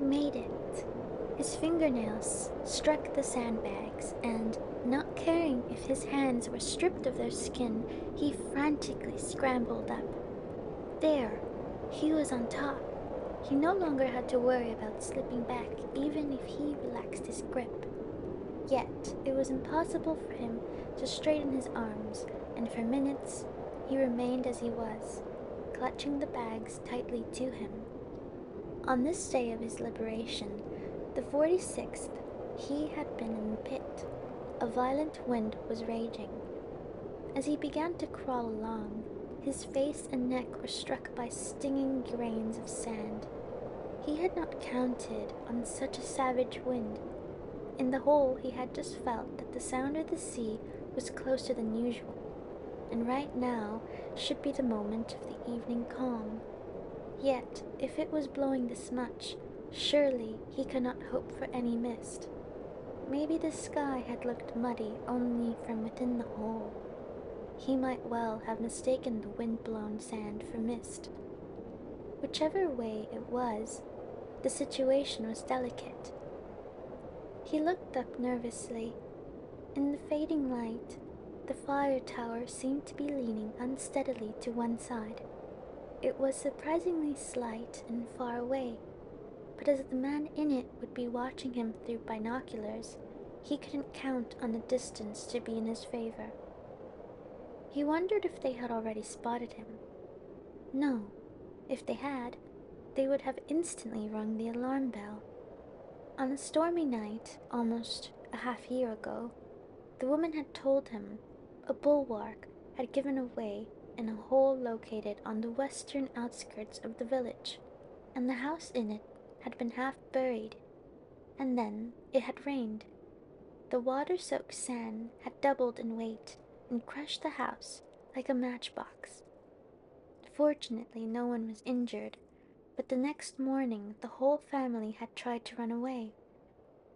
made it. His fingernails struck the sandbags, and, not caring if his hands were stripped of their skin, he frantically scrambled up. There, he was on top. He no longer had to worry about slipping back, even if he relaxed his grip. Yet, it was impossible for him to straighten his arms, and for minutes he remained as he was, clutching the bags tightly to him. On this day of his liberation, the 46th, he had been in the pit. A violent wind was raging. As he began to crawl along, his face and neck were struck by stinging grains of sand. He had not counted on such a savage wind. In the hole, he had just felt that the sound of the sea was closer than usual, and right now should be the moment of the evening calm. Yet, if it was blowing this much, surely he could not hope for any mist. Maybe the sky had looked muddy only from within the hole. He might well have mistaken the wind-blown sand for mist. Whichever way it was, the situation was delicate. He looked up nervously. In the fading light, the fire tower seemed to be leaning unsteadily to one side. It was surprisingly slight and far away, but as the man in it would be watching him through binoculars, he couldn't count on the distance to be in his favor. He wondered if they had already spotted him. No, if they had, they would have instantly rung the alarm bell. On a stormy night, almost a half-year ago, the woman had told him a bulwark had given way in a hole located on the western outskirts of the village, and the house in it had been half buried. And then it had rained. The water-soaked sand had doubled in weight and crushed the house like a matchbox. Fortunately, no one was injured, but the next morning the whole family had tried to run away.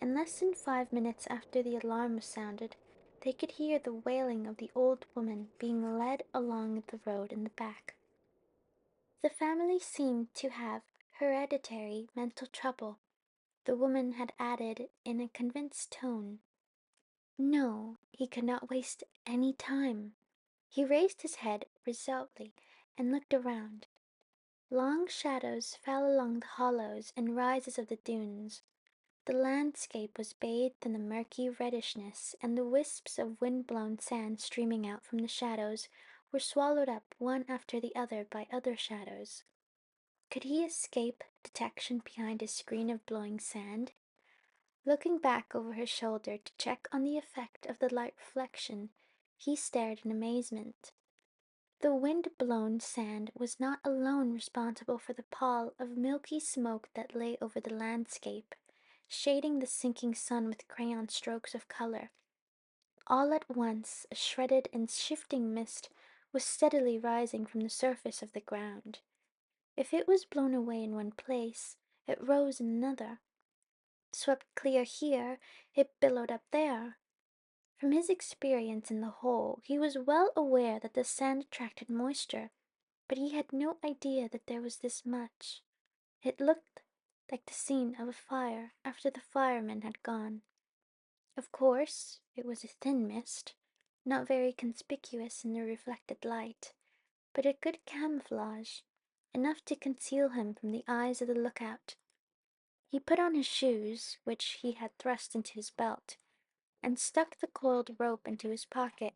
In less than 5 minutes after the alarm was sounded, they could hear the wailing of the old woman being led along the road in the back. The family seemed to have hereditary mental trouble, the woman had added in a convinced tone. No, he could not waste any time. He raised his head resolutely and looked around. Long shadows fell along the hollows and rises of the dunes. The landscape was bathed in a murky reddishness, and the wisps of wind-blown sand streaming out from the shadows were swallowed up one after the other by other shadows. Could he escape detection behind a screen of blowing sand? Looking back over his shoulder to check on the effect of the light reflection, he stared in amazement. The wind-blown sand was not alone responsible for the pall of milky smoke that lay over the landscape, shading the sinking sun with crayon strokes of color. All at once, a shredded and shifting mist was steadily rising from the surface of the ground. If it was blown away in one place, it rose in another. Swept clear here, it billowed up there. From his experience in the hole, he was well aware that the sand attracted moisture, but he had no idea that there was this much. It looked like the scene of a fire after the firemen had gone. Of course, it was a thin mist, not very conspicuous in the reflected light, but a good camouflage, enough to conceal him from the eyes of the lookout. He put on his shoes, which he had thrust into his belt, and stuck the coiled rope into his pocket.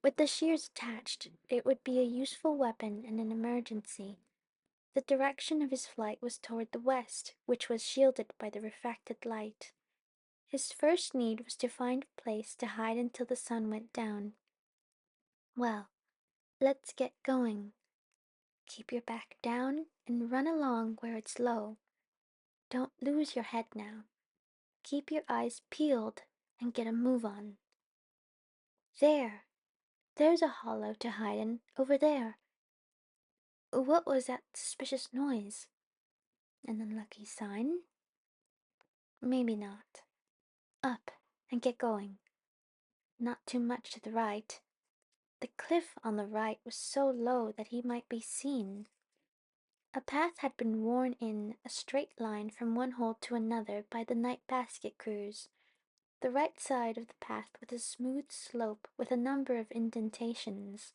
With the shears attached, it would be a useful weapon in an emergency. The direction of his flight was toward the west, which was shielded by the refracted light. His first need was to find a place to hide until the sun went down. Well, let's get going. Keep your back down and run along where it's low. Don't lose your head now. Keep your eyes peeled and get a move on. There! There's a hollow to hide in, over there. What was that suspicious noise? An unlucky sign? Maybe not. Up and get going. Not too much to the right. The cliff on the right was so low that he might be seen. A path had been worn in a straight line from one hole to another by the night basket crews. The right side of the path was a smooth slope with a number of indentations.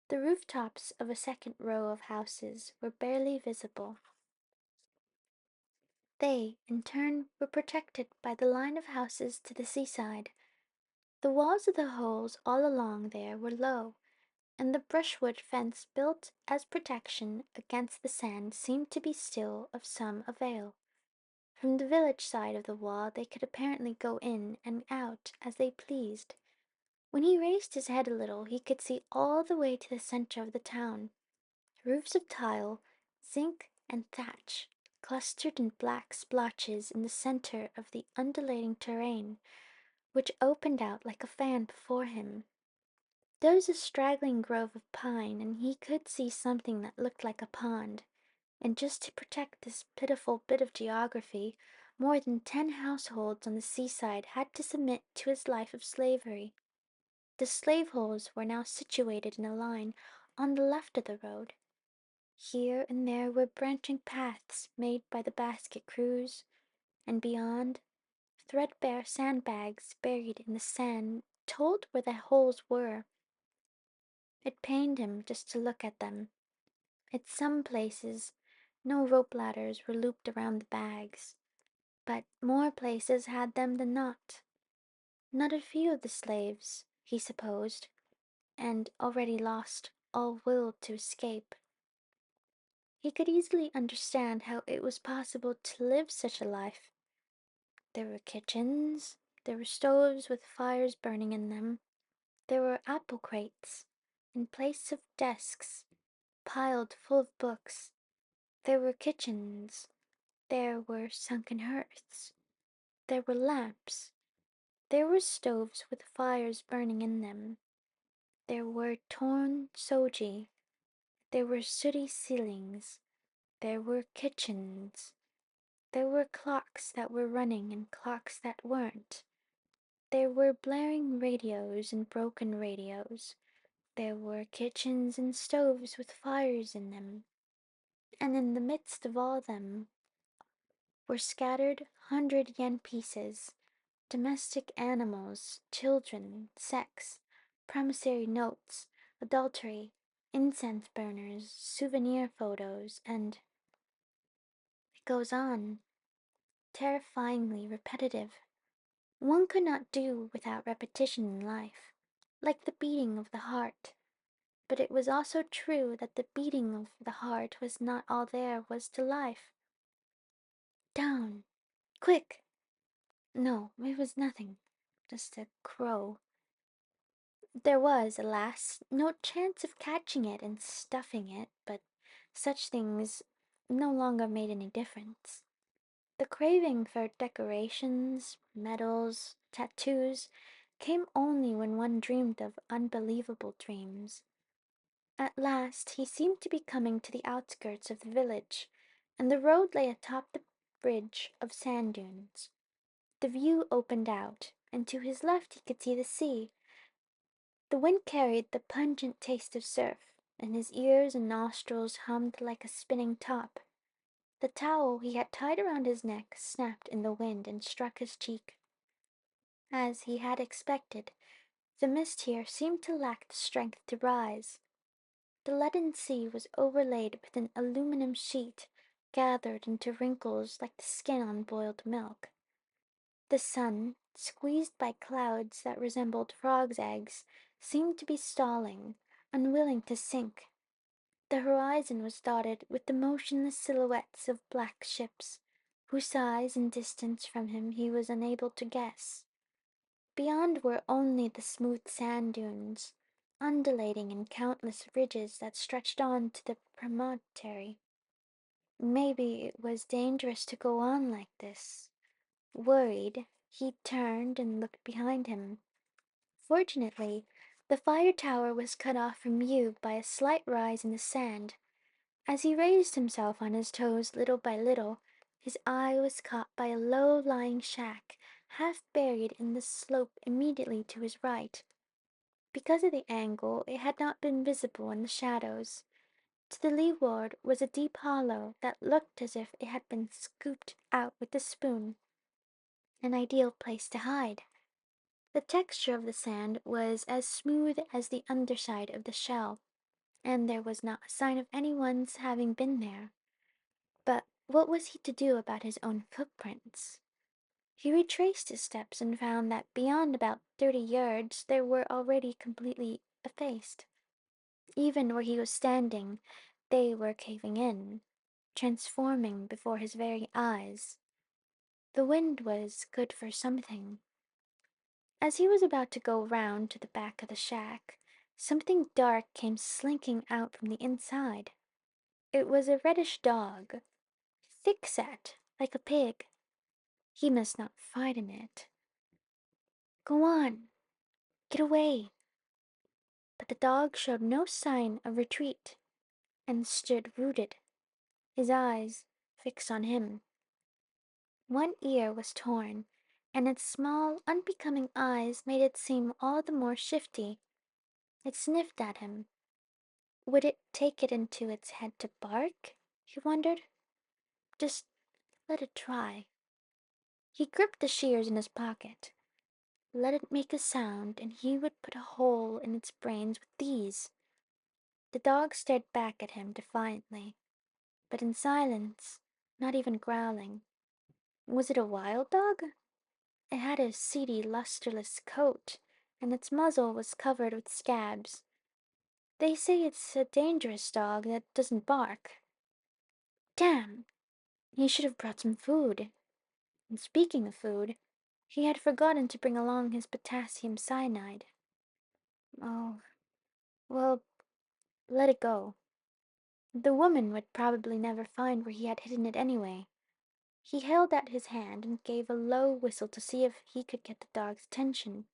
The rooftops of a second row of houses were barely visible. They, in turn, were protected by the line of houses to the seaside. The walls of the holes all along there were low, and the brushwood fence built as protection against the sand seemed to be still of some avail. From the village side of the wall they could apparently go in and out as they pleased. When he raised his head a little he could see all the way to the center of the town. Roofs of tile, zinc, and thatch clustered in black splotches in the center of the undulating terrain, which opened out like a fan before him. There was a straggling grove of pine, and he could see something that looked like a pond. And just to protect this pitiful bit of geography, more than 10 households on the seaside had to submit to his life of slavery. The slave holes were now situated in a line on the left of the road. Here and there were branching paths made by the basket crews, and beyond, threadbare sandbags buried in the sand told where the holes were. It pained him just to look at them. At some places, no rope ladders were looped around the bags, but more places had them than not. Not a few of the slaves, he supposed, and already lost all will to escape. He could easily understand how it was possible to live such a life. There were kitchens, there were stoves with fires burning in them, there were apple crates, and places of desks piled full of books. There were kitchens, there were sunken hearths, there were lamps, there were stoves with fires burning in them, there were torn shoji, there were sooty ceilings, there were kitchens, there were clocks that were running and clocks that weren't, there were blaring radios and broken radios, there were kitchens and stoves with fires in them, and in the midst of all them were scattered 100 yen pieces, domestic animals, children, sex, promissory notes, adultery, incense burners, souvenir photos, and it goes on, terrifyingly repetitive. One could not do without repetition in life, like the beating of the heart. But it was also true that the beating of the heart was not all there was to life. Down! Quick! No, it was nothing. Just a crow. There was, alas, no chance of catching it and stuffing it, but such things no longer made any difference. The craving for decorations, medals, tattoos came only when one dreamed of unbelievable dreams. At last he seemed to be coming to the outskirts of the village, and the road lay atop the bridge of sand dunes. The view opened out, and to his left he could see the sea. The wind carried the pungent taste of surf, and his ears and nostrils hummed like a spinning top. The towel he had tied around his neck snapped in the wind and struck his cheek. As he had expected, the mist here seemed to lack the strength to rise. The leaden sea was overlaid with an aluminum sheet gathered into wrinkles like the skin on boiled milk. The sun, squeezed by clouds that resembled frogs' eggs, seemed to be stalling, unwilling to sink. The horizon was dotted with the motionless silhouettes of black ships, whose size and distance from him he was unable to guess. Beyond were only the smooth sand dunes, undulating in countless ridges that stretched on to the promontory. Maybe it was dangerous to go on like this. Worried, he turned and looked behind him. Fortunately, the fire tower was cut off from view by a slight rise in the sand. As he raised himself on his toes little by little, his eye was caught by a low-lying shack, half buried in the slope immediately to his right. Because of the angle, it had not been visible in the shadows. To the leeward was a deep hollow that looked as if it had been scooped out with a spoon, an ideal place to hide. The texture of the sand was as smooth as the underside of the shell, and there was not a sign of anyone's having been there. But what was he to do about his own footprints? He retraced his steps and found that beyond about 30 yards they were already completely effaced. Even where he was standing, they were caving in, transforming before his very eyes. The wind was good for something. As he was about to go round to the back of the shack, something dark came slinking out from the inside. It was a reddish dog, thick-set, like a pig. He must not frighten it. Go on, get away. But the dog showed no sign of retreat, and stood rooted, his eyes fixed on him. One ear was torn, and its small, unbecoming eyes made it seem all the more shifty. It sniffed at him. Would it take it into its head to bark? He wondered. Just let it try. He gripped the shears in his pocket. Let it make a sound, and he would put a hole in its brains with these. The dog stared back at him defiantly, but in silence, not even growling. Was it a wild dog? It had a seedy, lusterless coat, and its muzzle was covered with scabs. They say it's a dangerous dog that doesn't bark. Damn! He should have brought some food. And speaking of food, he had forgotten to bring along his potassium cyanide. Oh, well, let it go. The woman would probably never find where he had hidden it anyway. He held out his hand and gave a low whistle to see if he could get the dog's attention.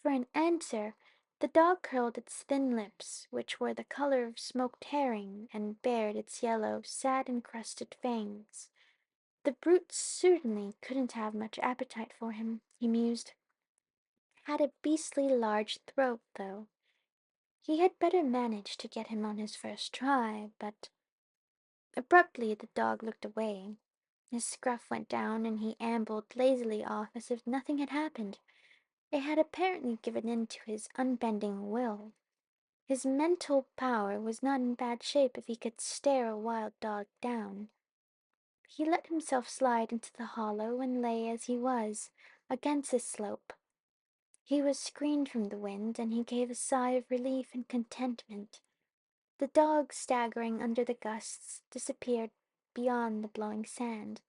For an answer, the dog curled its thin lips, which were the color of smoked herring, and bared its yellow, sad-encrusted fangs. The brute certainly couldn't have much appetite for him, he mused. Had a beastly large throat, though. He had better manage to get him on his first try, but abruptly the dog looked away. His scruff went down, and he ambled lazily off as if nothing had happened. It had apparently given in to his unbending will. His mental power was not in bad shape if he could stare a wild dog down. He let himself slide into the hollow and lay as he was, against the slope. He was screened from the wind, and he gave a sigh of relief and contentment. The dog, staggering under the gusts, disappeared beyond the blowing sand.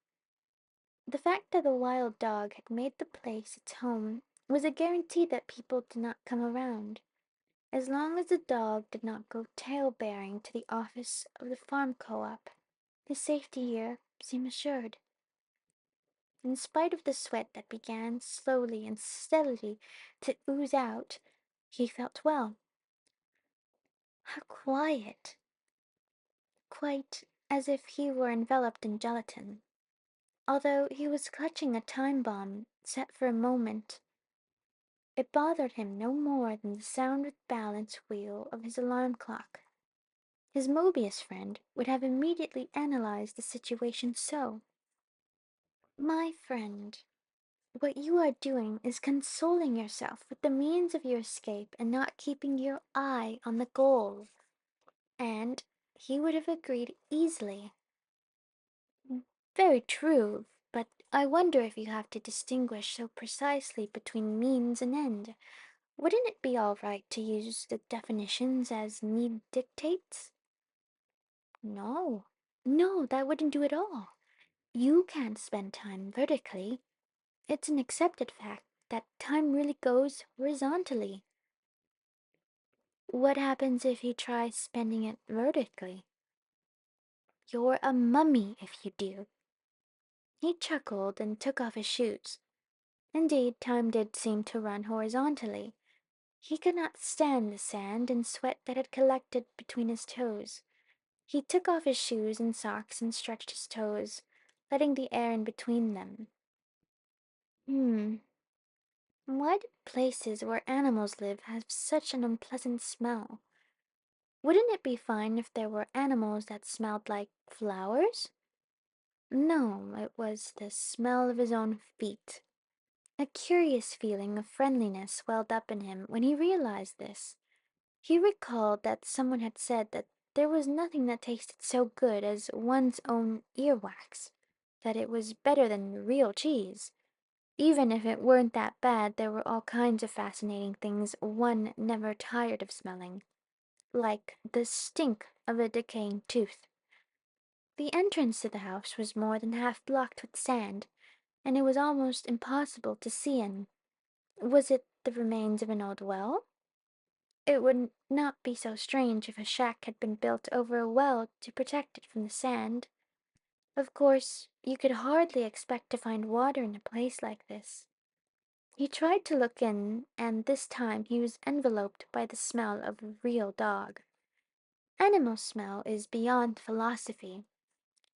The fact that the wild dog had made the place its home was a guarantee that people did not come around. As long as the dog did not go tail-bearing to the office of the farm co-op, his safety here seemed assured. In spite of the sweat that began slowly and steadily to ooze out, he felt well. How quiet! Quite as if he were enveloped in gelatin. Although he was clutching a time bomb set for a moment, it bothered him no more than the sound of the balance wheel of his alarm clock. His Mobius friend would have immediately analyzed the situation so. My friend, what you are doing is consoling yourself with the means of your escape and not keeping your eye on the goal. And he would have agreed easily. Very true, but I wonder if you have to distinguish so precisely between means and end. Wouldn't it be all right to use the definitions as need dictates? No. No, that wouldn't do at all. You can't spend time vertically. It's an accepted fact that time really goes horizontally. What happens if you try spending it vertically? You're a mummy if you do. He chuckled and took off his shoes. Indeed, time did seem to run horizontally. He could not stand the sand and sweat that had collected between his toes. He took off his shoes and socks and stretched his toes, letting the air in between them. Hmm, why do places where animals live have such an unpleasant smell? Wouldn't it be fine if there were animals that smelled like flowers? No, it was the smell of his own feet. A curious feeling of friendliness welled up in him when he realized this. He recalled that someone had said that there was nothing that tasted so good as one's own earwax, that it was better than real cheese. Even if it weren't that bad, there were all kinds of fascinating things one never tired of smelling, like the stink of a decaying tooth. The entrance to the house was more than half blocked with sand, and it was almost impossible to see in. Was it the remains of an old well? It would not be so strange if a shack had been built over a well to protect it from the sand. Of course, you could hardly expect to find water in a place like this. He tried to look in, and this time he was enveloped by the smell of a real dog. Animal smell is beyond philosophy.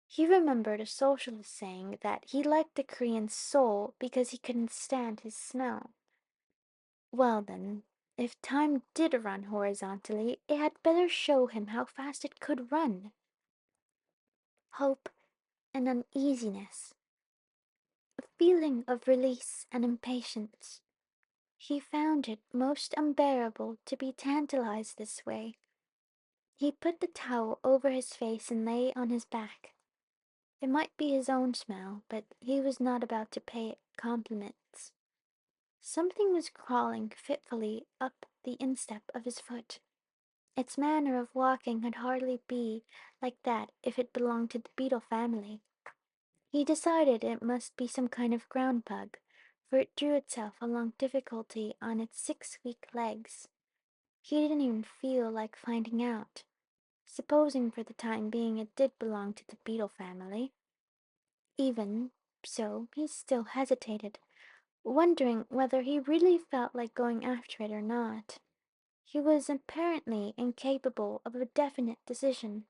He remembered a socialist saying that he liked the Korean soul because he couldn't stand his smell. Well then, if time did run horizontally, it had better show him how fast it could run. Hope and uneasiness, a feeling of release and impatience. He found it most unbearable to be tantalized this way. He put the towel over his face and lay on his back. It might be his own smell, but he was not about to pay it compliments. Something was crawling fitfully up the instep of his foot. Its manner of walking could hardly be like that if it belonged to the beetle family. He decided it must be some kind of ground bug, for it drew itself along difficulty on its 6 weak legs. He didn't even feel like finding out, supposing for the time being it did belong to the beetle family. Even so, he still hesitated, wondering whether he really felt like going after it or not. He was apparently incapable of a definite decision.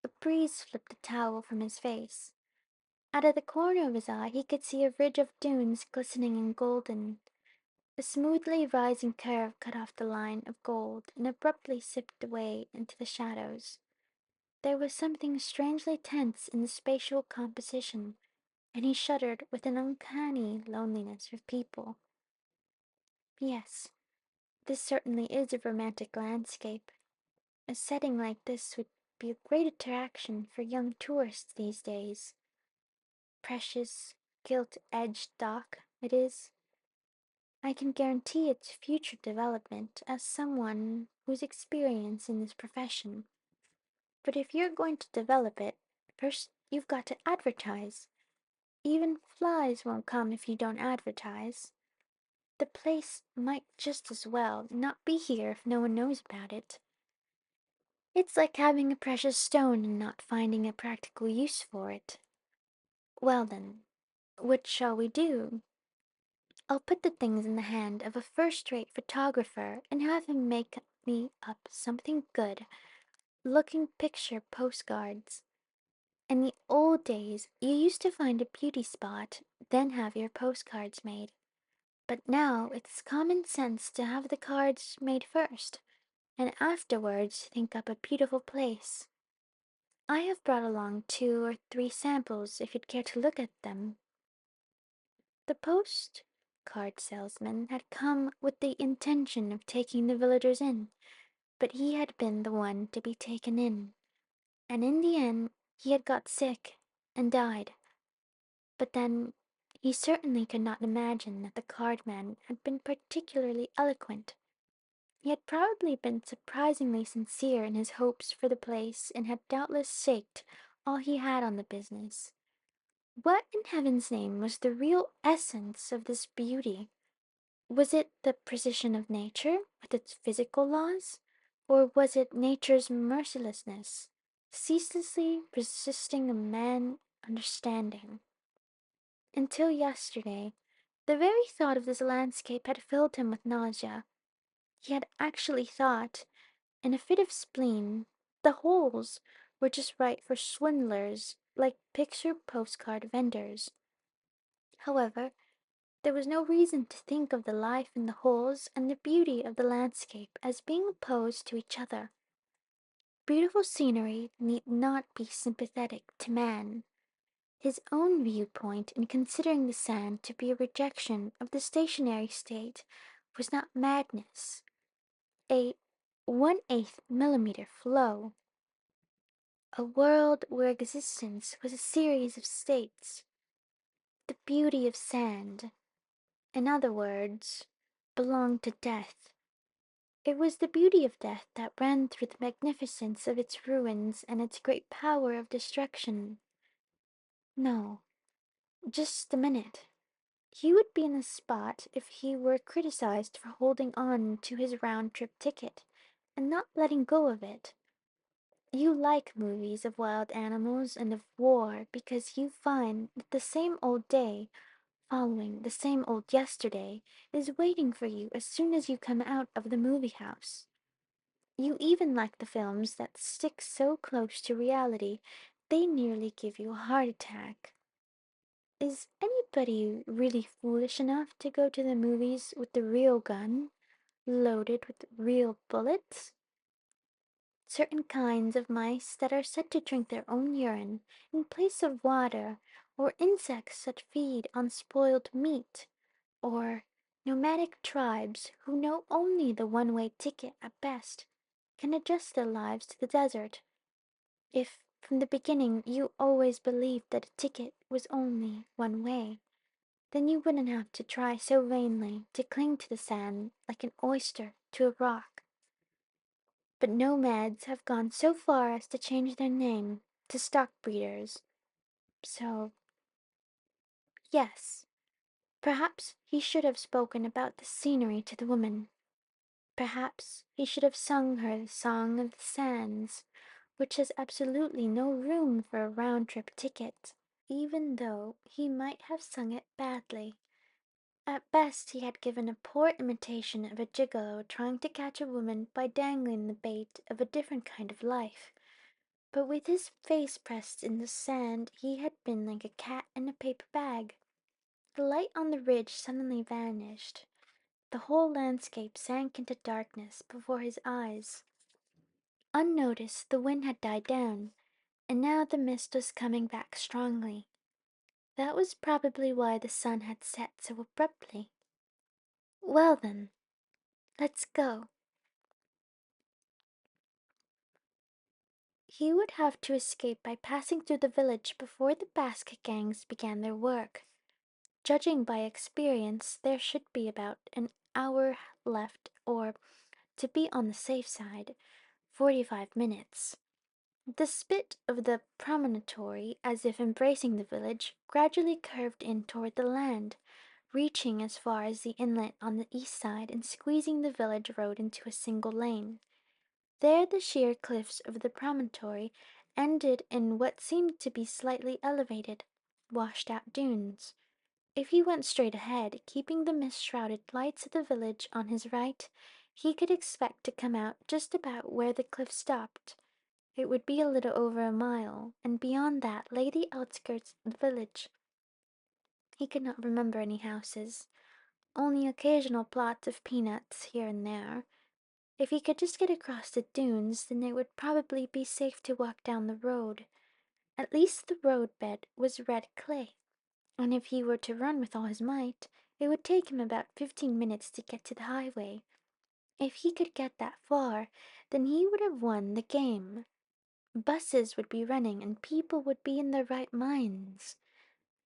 A breeze flipped the towel from his face. Out of the corner of his eye he could see a ridge of dunes glistening and golden. A smoothly rising curve cut off the line of gold and abruptly sipped away into the shadows. There was something strangely tense in the spatial composition, and he shuddered with an uncanny loneliness of people. Yes, this certainly is a romantic landscape. A setting like this would be a great attraction for young tourists these days. Precious, gilt-edged dock it is. I can guarantee its future development as someone who's experienced in this profession. But if you're going to develop it, first you've got to advertise. Even flies won't come if you don't advertise. The place might just as well not be here if no one knows about it. It's like having a precious stone and not finding a practical use for it. Well then, what shall we do? I'll put the things in the hand of a first-rate photographer and have him make me up something good looking picture postcards. In the old days, you used to find a beauty spot, then have your postcards made. But now it's common sense to have the cards made first, and afterwards think up a beautiful place. I have brought along 2 or 3 samples if you'd care to look at them. The postcard salesman had come with the intention of taking the villagers in, but he had been the one to be taken in, and in the end he had got sick and died. But then he certainly could not imagine that the cardman had been particularly eloquent. He had probably been surprisingly sincere in his hopes for the place and had doubtless staked all he had on the business. What in heaven's name was the real essence of this beauty? Was it the precision of nature with its physical laws? Or was it nature's mercilessness, ceaselessly resisting a man understanding? Until yesterday, the very thought of this landscape had filled him with nausea. He had actually thought, in a fit of spleen, the holes were just right for swindlers like picture postcard vendors. However, there was no reason to think of the life in the holes and the beauty of the landscape as being opposed to each other. Beautiful scenery need not be sympathetic to man. His own viewpoint in considering the sand to be a rejection of the stationary state was not madness. A 1/8 millimeter flow, a world where existence was a series of states, the beauty of sand, in other words, belonged to death. It was the beauty of death that ran through the magnificence of its ruins and its great power of destruction. No, just a minute. He would be in the spot if he were criticized for holding on to his round trip ticket and not letting go of it. You like movies of wild animals and of war because you find that the same old day, following the same old yesterday, is waiting for you as soon as you come out of the movie house. You even like the films that stick so close to reality they nearly give you a heart attack. Is anybody really foolish enough to go to the movies with the real gun, loaded with real bullets? Certain kinds of mice that are said to drink their own urine in place of water, or insects that feed on spoiled meat, or nomadic tribes who know only the one-way ticket at best, can adjust their lives to the desert. If from the beginning you always believed that a ticket was only one way, then you wouldn't have to try so vainly to cling to the sand like an oyster to a rock. But nomads have gone so far as to change their name to stock breeders. So, yes, perhaps he should have spoken about the scenery to the woman. Perhaps he should have sung her the Song of the Sands, which has absolutely no room for a round trip ticket, even though he might have sung it badly. At best, he had given a poor imitation of a gigolo trying to catch a woman by dangling the bait of a different kind of life. But with his face pressed in the sand, he had been like a cat in a paper bag. The light on the ridge suddenly vanished. The whole landscape sank into darkness before his eyes. Unnoticed, the wind had died down, and now the mist was coming back strongly. That was probably why the sun had set so abruptly. Well then, let's go. He would have to escape by passing through the village before the basket gangs began their work. Judging by experience, there should be about an hour left, or, to be on the safe side, 45 minutes. The spit of the promontory, as if embracing the village, gradually curved in toward the land, reaching as far as the inlet on the east side and squeezing the village road into a single lane. There the sheer cliffs of the promontory ended in what seemed to be slightly elevated, washed out dunes. If he went straight ahead, keeping the mist-shrouded lights of the village on his right, he could expect to come out just about where the cliff stopped. It would be a little over a mile, and beyond that lay the outskirts of the village. He could not remember any houses, only occasional plots of peanuts here and there. If he could just get across the dunes, then it would probably be safe to walk down the road. At least the roadbed was red clay, and if he were to run with all his might, it would take him about 15 minutes to get to the highway. If he could get that far, then he would have won the game. Buses would be running and people would be in their right minds.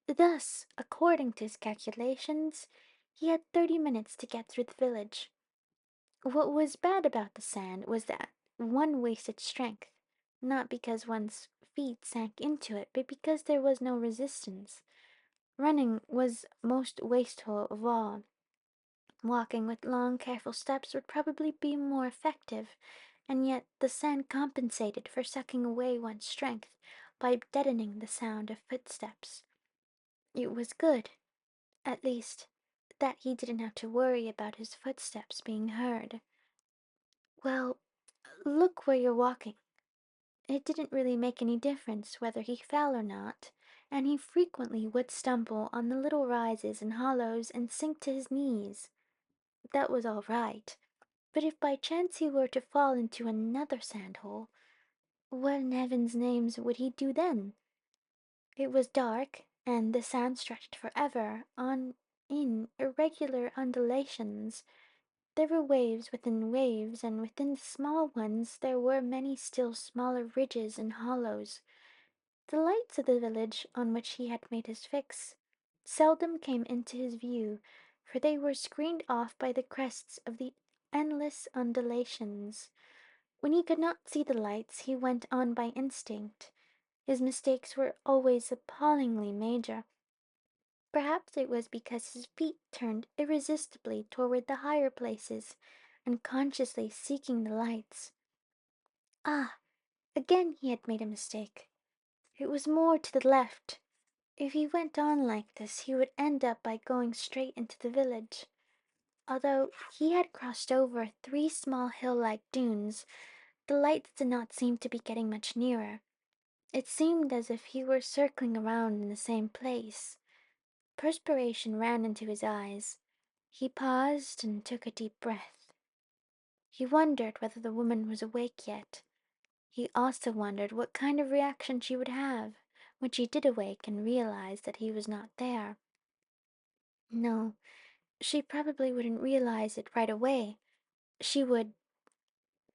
Thus, according to his calculations, he had 30 minutes to get through the village. What was bad about the sand was that one wasted strength, not because one's feet sank into it, but because there was no resistance. Running was most wasteful of all. Walking with long, careful steps would probably be more effective, and yet the sand compensated for sucking away one's strength by deadening the sound of footsteps. It was good, at least, that he didn't have to worry about his footsteps being heard. Well, look where you're walking. It didn't really make any difference whether he fell or not, and he frequently would stumble on the little rises and hollows and sink to his knees. That was all right. But if by chance he were to fall into another sand hole, What in heaven's names would he do then? It was dark, and the sand stretched forever on in irregular undulations. There were waves within waves, and within the small ones there were many still smaller ridges and hollows. The lights of the village on which he had made his fix seldom came into his view, for they were screened off by the crests of the endless undulations. When he could not see the lights, he went on by instinct. His mistakes were always appallingly major. Perhaps it was because his feet turned irresistibly toward the higher places, unconsciously seeking the lights. Ah, again he had made a mistake. It was more to the left. If he went on like this, he would end up by going straight into the village. Although he had crossed over 3 small hill-like dunes, the lights did not seem to be getting much nearer. It seemed as if he were circling around in the same place. Perspiration ran into his eyes. He paused and took a deep breath. He wondered whether the woman was awake yet. He also wondered what kind of reaction she would have when she did awake and realized that he was not there. No, she probably wouldn't realize it right away. She would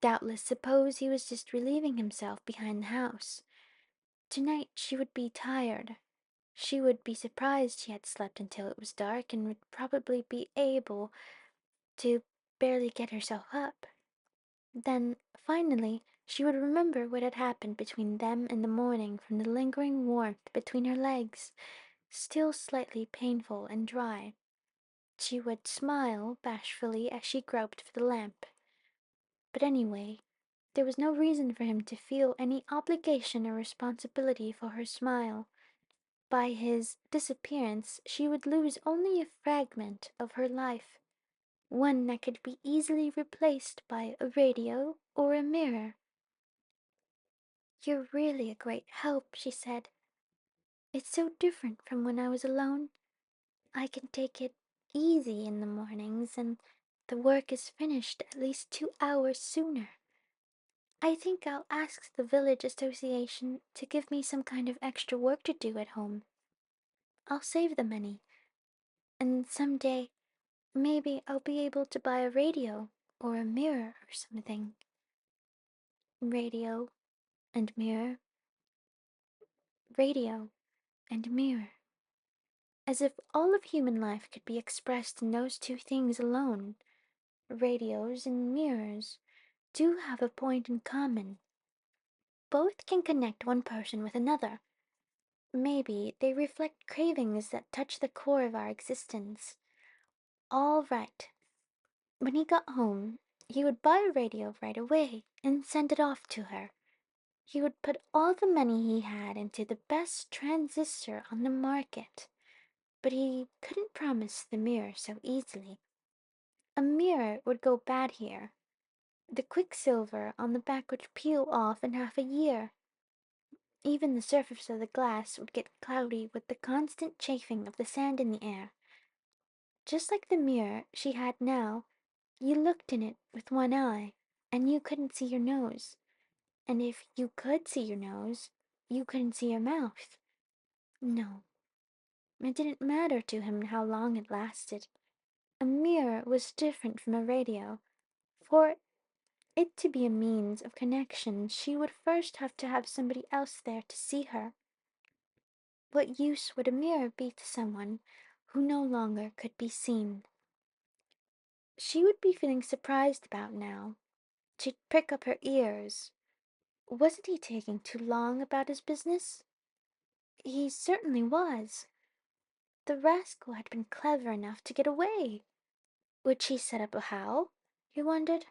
doubtless suppose he was just relieving himself behind the house. Tonight she would be tired. She would be surprised she had slept until it was dark and would probably be able to barely get herself up. Then, finally, she would remember what had happened between them in the morning from the lingering warmth between her legs, still slightly painful and dry. She would smile bashfully as she groped for the lamp. But anyway, there was no reason for him to feel any obligation or responsibility for her smile. By his disappearance, she would lose only a fragment of her life, one that could be easily replaced by a radio or a mirror. "You're really a great help," she said. "It's so different from when I was alone. I can take it easy in the mornings, and the work is finished at least 2 hours sooner. I think I'll ask the village association to give me some kind of extra work to do at home. I'll save the money, and someday maybe I'll be able to buy a radio or a mirror or something." Radio and mirror, radio and mirror. As if all of human life could be expressed in those two things alone. Radios and mirrors do have a point in common. Both can connect one person with another. Maybe they reflect cravings that touch the core of our existence. All right. When he got home, he would buy a radio right away and send it off to her. He would put all the money he had into the best transistor on the market. But he couldn't promise the mirror so easily. A mirror would go bad here. The quicksilver on the back would peel off in half a year. Even the surface of the glass would get cloudy with the constant chafing of the sand in the air. Just like the mirror she had now, you looked in it with one eye, and you couldn't see your nose. And if you could see your nose, you couldn't see your mouth. No, it didn't matter to him how long it lasted. A mirror was different from a radio. For it to be a means of connection, she would first have to have somebody else there to see her. What use would a mirror be to someone who no longer could be seen? She would be feeling surprised about now. She'd prick up her ears. Wasn't he taking too long about his business? He certainly was. The rascal had been clever enough to get away. Would she set up a howl? He wondered.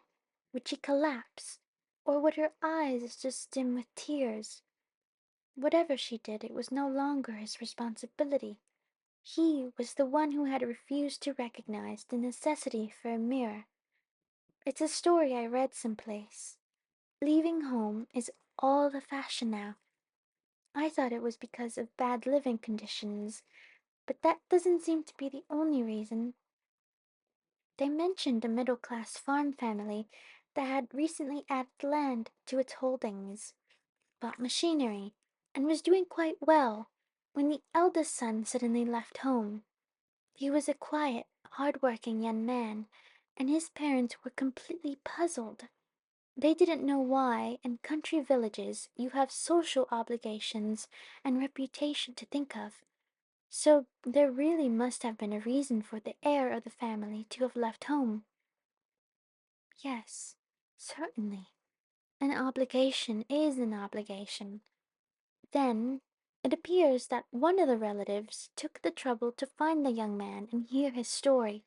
Would she collapse? Or would her eyes just dim with tears? Whatever she did, it was no longer his responsibility. He was the one who had refused to recognize the necessity for a mirror. It's a story I read someplace. Leaving home is all the fashion now. I thought it was because of bad living conditions, but that doesn't seem to be the only reason. They mentioned a middle-class farm family that had recently added land to its holdings. about machinery and was doing quite well when the eldest son suddenly left home. He was a quiet, hard-working young man, and his parents were completely puzzled. They didn't know why in country villages you have social obligations and reputation to think of. So there really must have been a reason for the heir of the family to have left home. Yes, certainly. An obligation is an obligation. Then it appears that one of the relatives took the trouble to find the young man and hear his story.